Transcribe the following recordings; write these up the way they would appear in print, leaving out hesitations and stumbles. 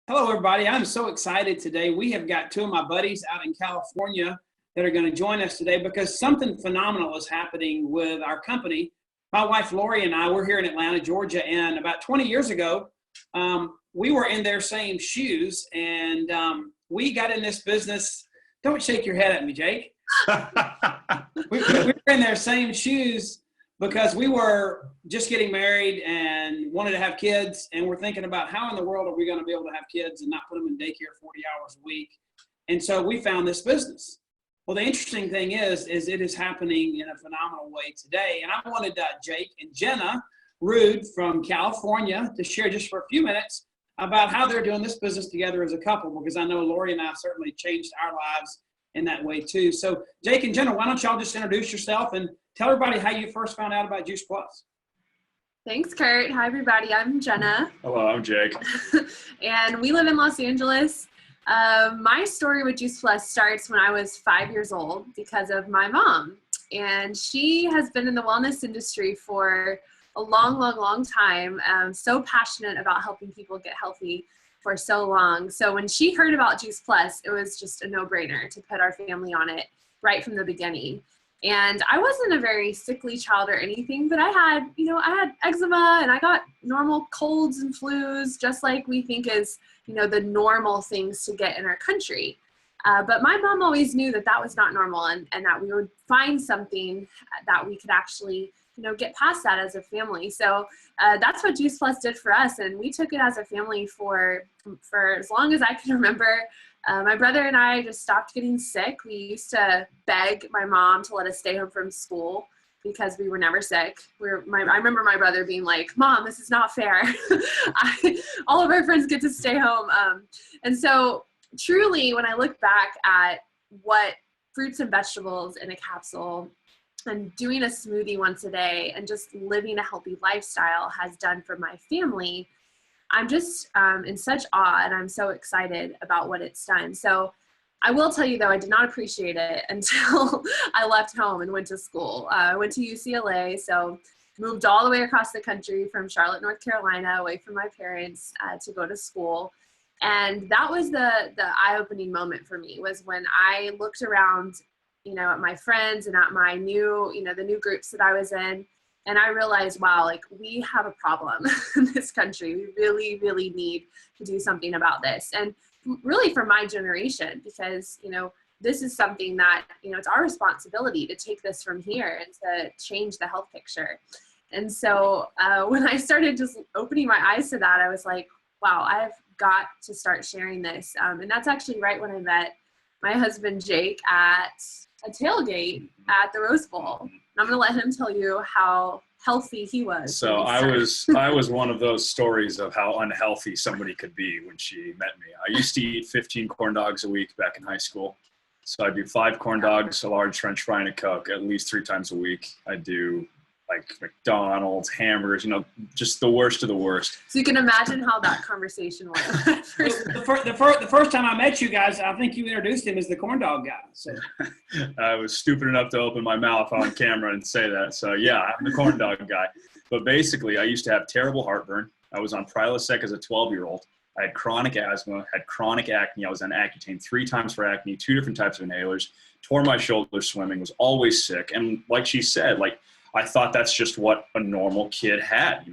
Hello, everybody. I'm so excited today. We have got two of my buddies out in California that are going to join us today because something phenomenal is happening with our company. My wife, Lori, and I, we're here in Atlanta, Georgia, and about 20 years ago, we were in their same shoes, and we got in this business. Don't shake your head at me, Jake. we were in their same shoes because we were just getting married and wanted to have kids, and we're thinking about how in the world are we going to be able to have kids and not put them in daycare 40 hours a week. And so we found this business. Well, the interesting thing is it is happening in a phenomenal way today. And I wanted Jake and Jenna Rude from California to share just for a few minutes about how they're doing this business together as a couple, because I know Lori and I certainly changed our lives in that way too. So Jake and Jenna, why don't y'all just introduce yourself and tell everybody how you first found out about Juice Plus. Thanks, Curt. Hi, everybody. I'm Jenna. Hello, I'm Jake. And we live in Los Angeles. My story with Juice Plus starts when I was 5 years old because of my mom. And she has been in the wellness industry for a long time. So passionate about helping people get healthy for so long. So when she heard about Juice Plus, it was just a no-brainer to put our family on it right from the beginning. And I wasn't a very sickly child or anything, but I had eczema and I got normal colds and flus, just like we think is, the normal things to get in our country. But my mom always knew that that was not normal and that we would find something that we could actually, get past that as a family. So that's what Juice Plus did for us. And we took it as a family for as long as I can remember. My brother and I just stopped getting sick. We used to beg my mom to let us stay home from school because we were never sick. I remember my brother being like, "Mom, this is not fair. All of our friends get to stay home." And so truly, when I look back at what fruits and vegetables in a capsule and doing a smoothie once a day and just living a healthy lifestyle has done for my family, I'm just in such awe and I'm so excited about what it's done. So I will tell you though, I did not appreciate it until I left home and went to school. I went to UCLA, so moved all the way across the country from Charlotte, North Carolina, away from my parents to go to school. And that was the eye-opening moment for me, was when I looked around, at my friends and at my new, the new groups that I was in. And I realized, wow, like we have a problem in this country. We really need to do something about this. And really for my generation, because, this is something that, it's our responsibility to take this from here and to change the health picture. And so when I started just opening my eyes to that, I was like, wow, I've got to start sharing this. And that's actually right when I met my husband, Jake, at a tailgate at the Rose Bowl. And I'm going to let him tell you how healthy he was. So I was one of those stories of how unhealthy somebody could be when she met me. I used to eat 15 corn dogs a week back in high school. So I do 5 corn dogs, a large French fry, and a Coke at least 3 times a week. I do like McDonald's, hamburgers, just the worst of the worst. So you can imagine how that conversation went. The first time I met you guys, I think you introduced him as the corn dog guy. So I was stupid enough to open my mouth on camera and say that. So yeah, I'm the corn dog guy. But basically, I used to have terrible heartburn. I was on Prilosec as a 12-year-old. I had chronic asthma, had chronic acne. I was on Accutane 3 times for acne, 2 different types of inhalers, tore my shoulder swimming, was always sick. And like she said, I thought that's just what a normal kid had.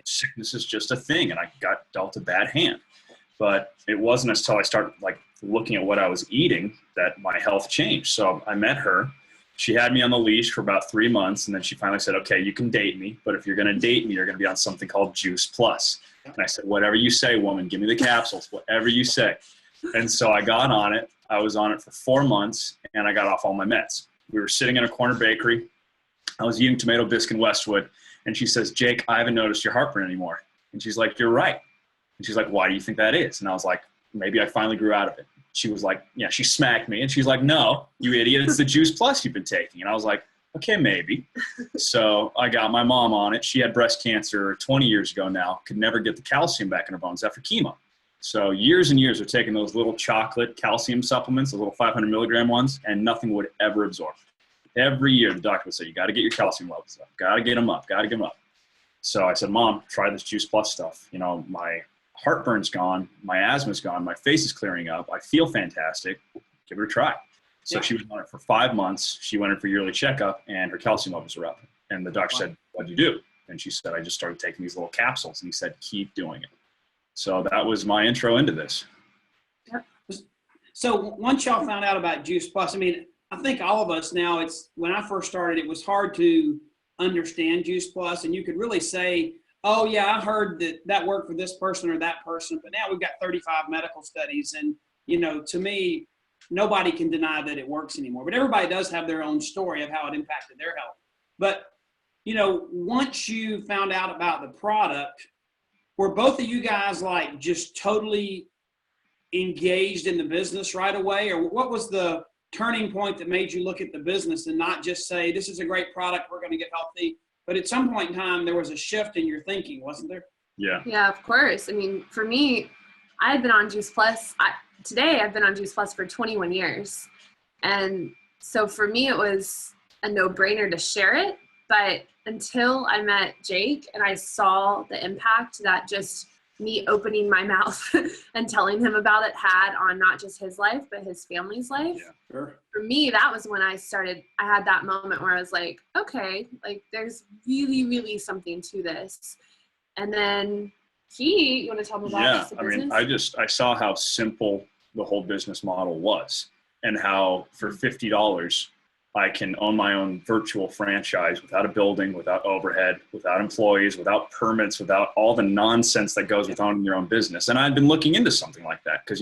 Sickness is just a thing, and I got dealt a bad hand. But it wasn't until I started looking at what I was eating that my health changed. So I met her. She had me on the leash for about 3 months, and then she finally said, "Okay, you can date me, but if you're going to date me, you're going to be on something called Juice Plus." And I said, "Whatever you say, woman. Give me the capsules, whatever you say." And so I got on it. I was on it for 4 months, and I got off all my meds. We were sitting in a corner bakery. I was eating tomato bisque in Westwood, and she says, "Jake, I haven't noticed your heartburn anymore." And she's like, "You're right." And she's like, "Why do you think that is?" And I was like, "Maybe I finally grew out of it." She was like, yeah, she smacked me, and she's like, "No, you idiot, it's the Juice Plus you've been taking." And I was like, okay, maybe. So I got my mom on it. She had breast cancer 20 years ago now, could never get the calcium back in her bones after chemo. So years and years of taking those little chocolate calcium supplements, the little 500 milligram ones, and nothing would ever absorb. Every year, the doctor would say, "You got to get your calcium levels up. Got to get them up. Got to get them up." So I said, "Mom, try this Juice Plus stuff." My heartburn's gone, my asthma's gone, my face is clearing up, I feel fantastic, give it a try. So she was on it for 5 months. She went in for yearly checkup and her calcium levels were up. And the doctor said, what'd you do? And she said, I just started taking these little capsules. And he said, keep doing it. So that was my intro into this. So once y'all found out about Juice Plus, I mean, I think all of us now, when I first started, it was hard to understand Juice Plus. And you could really say, oh yeah, I heard that worked for this person or that person. But now we've got 35 medical studies. And, to me, nobody can deny that it works anymore, but everybody does have their own story of how it impacted their health. But, once you found out about the product, were both of you guys like just totally engaged in the business right away? Or what was the turning point that made you look at the business and not just say, this is a great product, we're going to get healthy? But at some point in time, there was a shift in your thinking, wasn't there? Yeah. Yeah, of course. I mean, for me, I had been on Juice Plus. Today, I've been on Juice Plus for 21 years. And so for me, it was a no-brainer to share it. But until I met Jake and I saw the impact that just me opening my mouth and telling him about it had on not just his life, but his family's life. Yeah, sure. For me, that was when I had that moment where I was like, okay, like there's really, really something to this. And then you want to tell me about the business? I mean, I saw how simple the whole business model was and how for $50, I can own my own virtual franchise without a building, without overhead, without employees, without permits, without all the nonsense that goes with owning your own business. And I'd been looking into something like that because,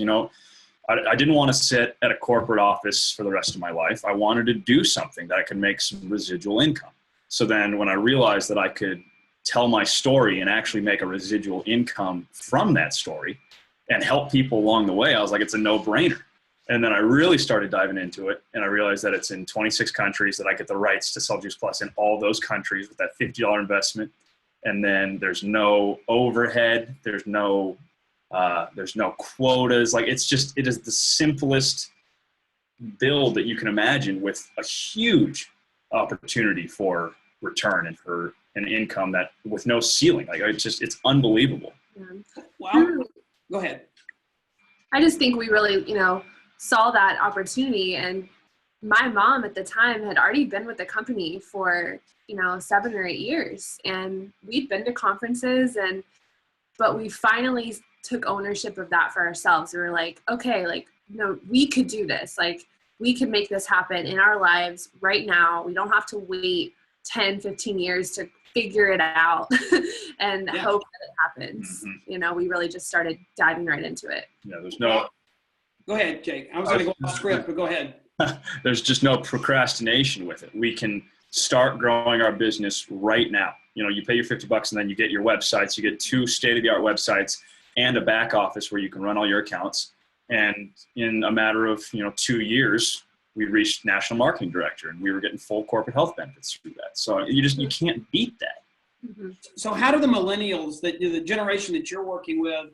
I didn't want to sit at a corporate office for the rest of my life. I wanted to do something that I could make some residual income. So then when I realized that I could tell my story and actually make a residual income from that story and help people along the way, I was like, it's a no-brainer. And then I really started diving into it, and I realized that it's in 26 countries, that I get the rights to sell Juice Plus in all those countries with that $50 investment. And then there's no overhead, there's no quotas. Like it is the simplest build that you can imagine, with a huge opportunity for return and for an income that with no ceiling. Like it's unbelievable. Yeah. Well, go ahead. I just think we really, saw that opportunity. And my mom at the time had already been with the company for, 7 or 8 years. And we'd been to conferences but we finally took ownership of that for ourselves. We were like, okay, we could do this. Like we could make this happen in our lives right now. We don't have to wait 10, 15 years to figure it out and hope that it happens. Mm-hmm. We really just started diving right into it. Yeah, Go ahead, Jake. I was going to go off script, but go ahead. There's just no procrastination with it. We can start growing our business right now. You pay your $50 and then you get your websites. You get 2 state-of-the-art websites and a back office where you can run all your accounts. And in a matter of, 2 years, we reached national marketing director, and we were getting full corporate health benefits through that. So you can't beat that. Mm-hmm. So how do the millennials, the generation that you're working with,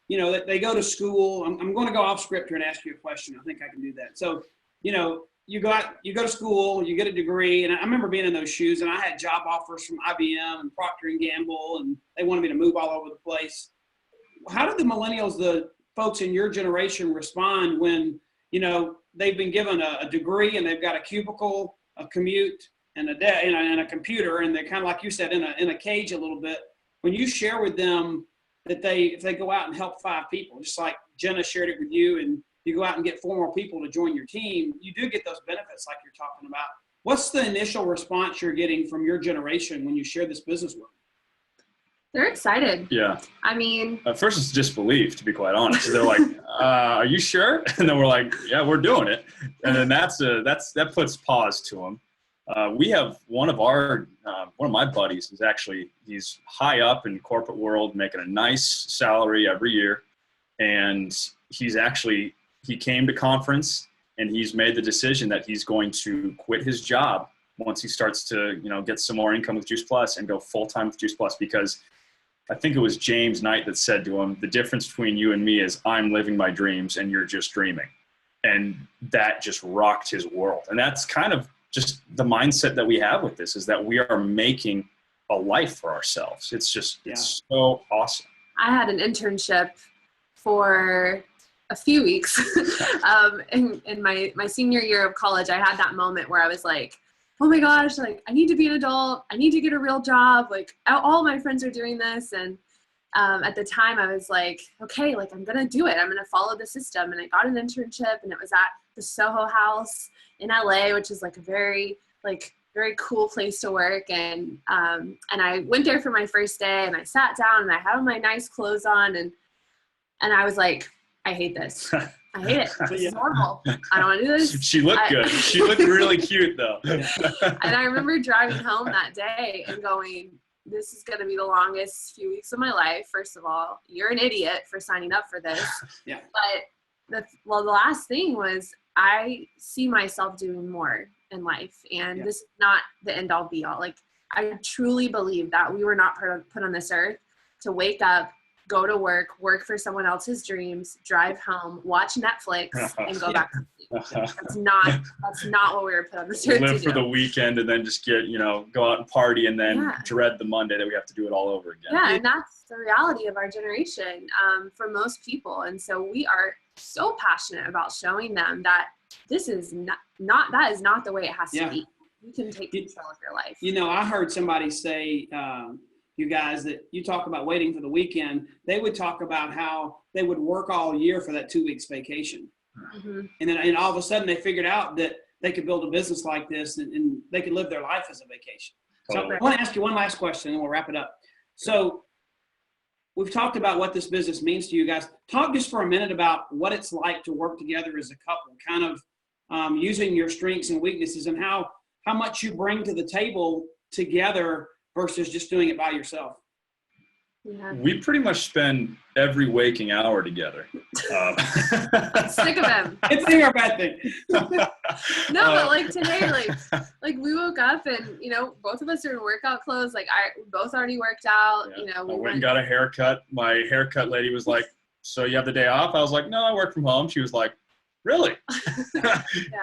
that they go to school? I'm going to go off script here and ask you a question. I think I can do that. So, you go to school, you get a degree, and I remember being in those shoes, and I had job offers from IBM and Procter & Gamble, and they wanted me to move all over the place. How do the millennials, the folks in your generation, respond when, they've been given a degree and they've got a cubicle, a commute, and a computer, and they're kind of like you said, in a cage a little bit? When you share with them that if they go out and help 5 people, just like Jenna shared it with you, and you go out and get 4 more people to join your team, you do get those benefits like you're talking about. What's the initial response you're getting from your generation when you share this business with them? They're excited. Yeah. I mean, at first it's disbelief, to be quite honest. They're like, are you sure? And then we're like, yeah, we're doing it. And then that puts pause to them. We have one of my buddies is actually, he's high up in corporate world, making a nice salary every year. And he came to conference, and he's made the decision that he's going to quit his job once he starts to, get some more income with Juice Plus and go full-time with Juice Plus, because I think it was James Knight that said to him, the difference between you and me is I'm living my dreams and you're just dreaming. And that just rocked his world. And that's kind of just the mindset that we have with this, is that we are making a life for ourselves. It's just, it's so awesome. I had an internship for a few weeks. In my senior year of college, I had that moment where I was like, oh my gosh, like I need to be an adult. I need to get a real job. Like all my friends are doing this. And at the time I was like, okay, like I'm going to do it. I'm going to follow the system. And I got an internship, and it was at the Soho House in LA, which is like a very cool place to work. And I went there for my first day, and I sat down and I had my nice clothes on, and I was like, I hate this. I hate it. This is horrible. I don't want to do this. She looked good. She looked really cute though. And I remember driving home that day and going, this is going to be the longest few weeks of my life. First of all, you're an idiot for signing up for this. Yeah. But the last thing was, I see myself doing more in life, and this is not the end all be all. Like, I truly believe that we were not put on this earth to wake up, go to work for someone else's dreams, drive home, watch Netflix, and go back to sleep. That's not what we were put on this earth to do. Live for the weekend and then just go out and party, and then dread the Monday that we have to do it all over again. Yeah, and that's the reality of our generation for most people. And so we are so passionate about showing them that this is not the way it has to be. You can take control of your life. You know, I heard somebody say, you guys, that you talk about waiting for the weekend, they would talk about how they would work all year for that 2 weeks vacation. Mm-hmm. And all of a sudden they figured out that they could build a business like this, and they could live their life as a vacation. So I want to ask you one last question, and we'll wrap it up. So we've talked about what this business means to you guys. Talk just for a minute about what it's like to work together as a couple, kind of using your strengths and weaknesses, and how much you bring to the table together versus just doing it by yourself. Yeah. We pretty much spend every waking hour together. I'm sick of him. It's a thing or a bad thing. No, but like today, like we woke up and, both of us are in workout clothes. Like we both already worked out, I went and got a haircut. My haircut lady was like, so you have the day off? I was like, no, I work from home. She was like, really?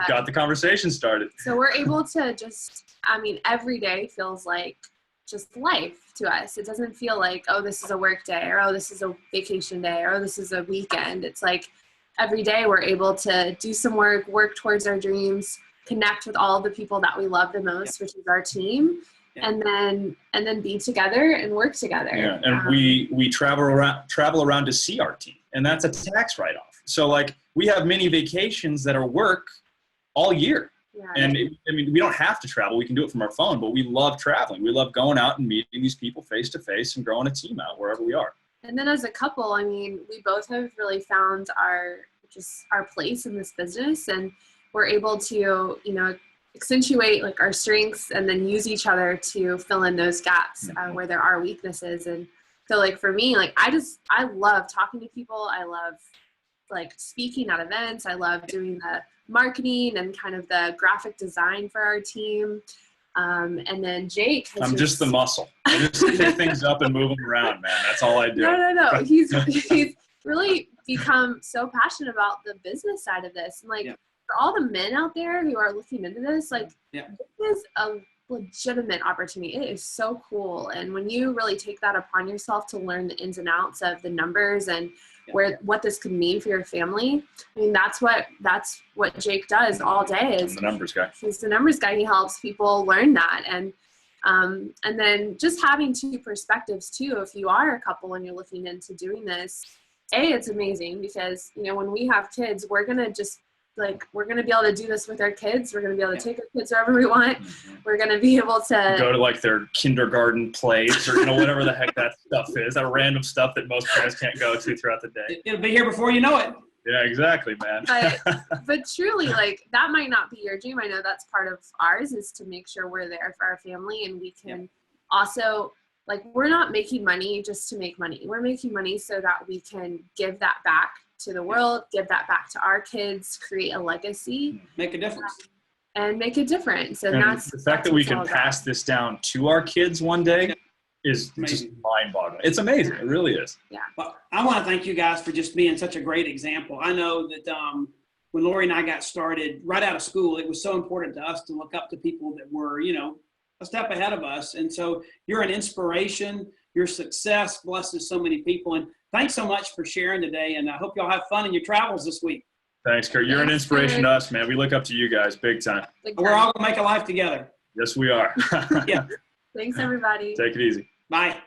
Got the conversation started. So we're able to every day feels like just life to us. It doesn't feel like, oh, this is a work day, or oh, this is a vacation day, or oh, this is a weekend. It's like every day we're able to do some work towards our dreams, connect with all the people that we love the most, which is our team, and then be together and work together. Yeah, and we travel around to see our team, and that's a tax write-off. So like we have mini vacations that are work all year. Yeah. And we don't have to travel. We can do it from our phone, but we love traveling. We love going out and meeting these people face to face and growing a team out wherever we are. And then as a couple, we both have really found our place in this business, and we're able to, accentuate like our strengths and then use each other to fill in those gaps where there are weaknesses. And so like for me, like I love talking to people. I love like speaking at events. I love doing the marketing and kind of the graphic design for our team. And then Jake I'm just the muscle. I just pick things up and move them around, man. That's all I do. No. He's really become so passionate about the business side of this. And for all the men out there who are looking into this, this is a legitimate opportunity. It is so cool. And when you really take that upon yourself to learn the ins and outs of the numbers and what this could mean for your family. That's what Jake does all day. Is the numbers guy. He's the numbers guy. He helps people learn that. And then just having two perspectives too, if you are a couple and you're looking into doing this, it's amazing because, when we have kids, we're going to be able to do this with our kids. We're going to be able to take our kids wherever we want. Mm-hmm. We're going to be able to go to like their kindergarten plays or whatever the heck that stuff is. That random stuff that most parents can't go to throughout the day. It'll be here before you know it. Yeah, exactly, man. But truly, that might not be your dream. I know that's part of ours, is to make sure we're there for our family, and we can also we're not making money just to make money. We're making money so that we can give that back to the world, give that back to our kids, create a legacy, make a difference, and make a difference. And that's the fact that we can pass this down to our kids one day is just mind-boggling. It's amazing. It really is. Yeah. Well, I want to thank you guys for just being such a great example. I know that when Lori and I got started right out of school, it was so important to us to look up to people that were, a step ahead of us. And so you're an inspiration Your success blesses so many people. And thanks so much for sharing today. And I hope y'all have fun in your travels this week. Thanks, Curt. You're an inspiration to us, man. We look up to you guys big time. We're all going to make a life together. Yes, we are. Yeah. Thanks, everybody. Take it easy. Bye.